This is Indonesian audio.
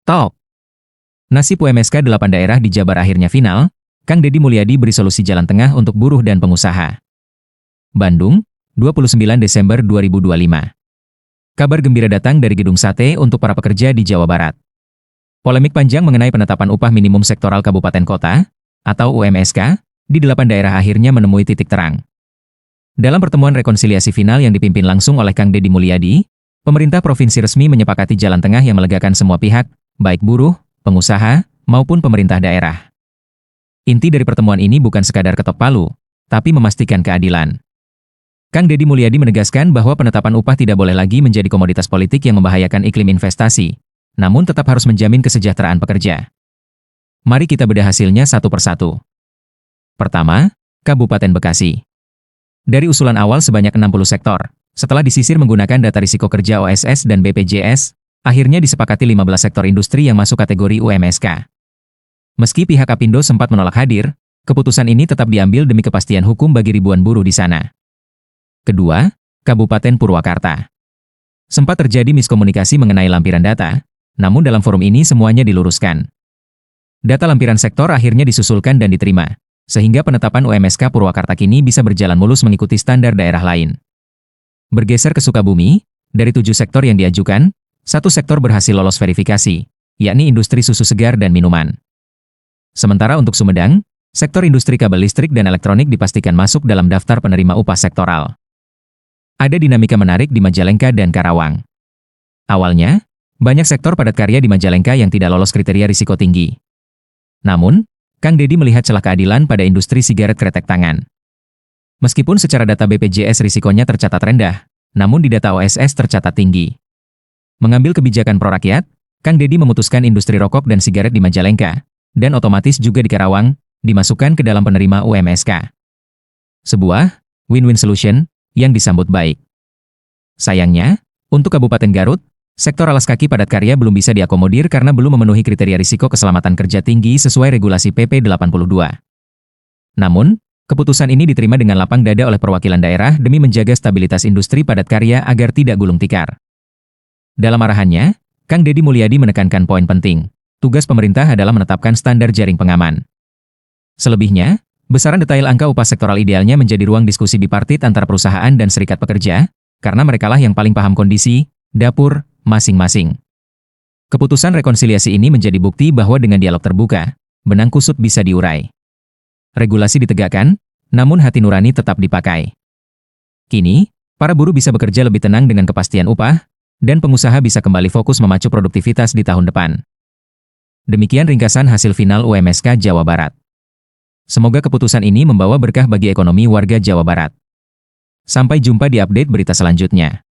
Talk. Nasib UMSK 8 daerah di Jabar akhirnya final, Kang Deddy Mulyadi beri solusi jalan tengah untuk buruh dan pengusaha. Bandung, 29 Desember 2025. Kabar gembira datang dari Gedung Sate untuk para pekerja di Jawa Barat. Polemik panjang mengenai penetapan upah minimum sektoral kabupaten kota, atau UMSK, di 8 daerah akhirnya menemui titik terang. Dalam pertemuan rekonsiliasi final yang dipimpin langsung oleh Kang Deddy Mulyadi, pemerintah provinsi resmi menyepakati jalan tengah yang melegakan semua pihak, baik buruh, pengusaha, maupun pemerintah daerah. Inti dari pertemuan ini bukan sekadar ketok palu, tapi memastikan keadilan. Kang Deddy Mulyadi menegaskan bahwa penetapan upah tidak boleh lagi menjadi komoditas politik yang membahayakan iklim investasi, namun tetap harus menjamin kesejahteraan pekerja. Mari kita bedah hasilnya satu persatu. Pertama, Kabupaten Bekasi. Dari usulan awal sebanyak 60 sektor, setelah disisir menggunakan data risiko kerja OSS dan BPJS, akhirnya disepakati 15 sektor industri yang masuk kategori UMSK. Meski pihak Apindo sempat menolak hadir, keputusan ini tetap diambil demi kepastian hukum bagi ribuan buruh di sana. Kedua, Kabupaten Purwakarta. Sempat terjadi miskomunikasi mengenai lampiran data, namun dalam forum ini semuanya diluruskan. Data lampiran sektor akhirnya disusulkan dan diterima, sehingga penetapan UMSK Purwakarta kini bisa berjalan mulus mengikuti standar daerah lain. Bergeser ke Sukabumi, dari 7 sektor yang diajukan, 1 sektor berhasil lolos verifikasi, yakni industri susu segar dan minuman. Sementara untuk Sumedang, sektor industri kabel listrik dan elektronik dipastikan masuk dalam daftar penerima upah sektoral. Ada dinamika menarik di Majalengka dan Karawang. Awalnya, banyak sektor padat karya di Majalengka yang tidak lolos kriteria risiko tinggi. Namun, Kang Deddy melihat celah keadilan pada industri sigaret kretek tangan. Meskipun secara data BPJS risikonya tercatat rendah, namun di data OSS tercatat tinggi. Mengambil kebijakan pro-rakyat, Kang Deddy memutuskan industri rokok dan sigaret di Majalengka, dan otomatis juga di Karawang, dimasukkan ke dalam penerima UMSK. Sebuah win-win solution yang disambut baik. Sayangnya, untuk Kabupaten Garut, sektor alas kaki padat karya belum bisa diakomodir karena belum memenuhi kriteria risiko keselamatan kerja tinggi sesuai regulasi PP 82. Namun, keputusan ini diterima dengan lapang dada oleh perwakilan daerah demi menjaga stabilitas industri padat karya agar tidak gulung tikar. Dalam arahannya, Kang Deddy Mulyadi menekankan poin penting. Tugas pemerintah adalah menetapkan standar jaring pengaman. Selebihnya, besaran detail angka upah sektoral idealnya menjadi ruang diskusi bipartit antara perusahaan dan serikat pekerja, karena merekalah yang paling paham kondisi, dapur, masing-masing. Keputusan rekonsiliasi ini menjadi bukti bahwa dengan dialog terbuka, benang kusut bisa diurai. Regulasi ditegakkan, namun hati nurani tetap dipakai. Kini, para buruh bisa bekerja lebih tenang dengan kepastian upah, dan pengusaha bisa kembali fokus memacu produktivitas di tahun depan. Demikian ringkasan hasil final UMSK Jawa Barat. Semoga keputusan ini membawa berkah bagi ekonomi warga Jawa Barat. Sampai jumpa di update berita selanjutnya.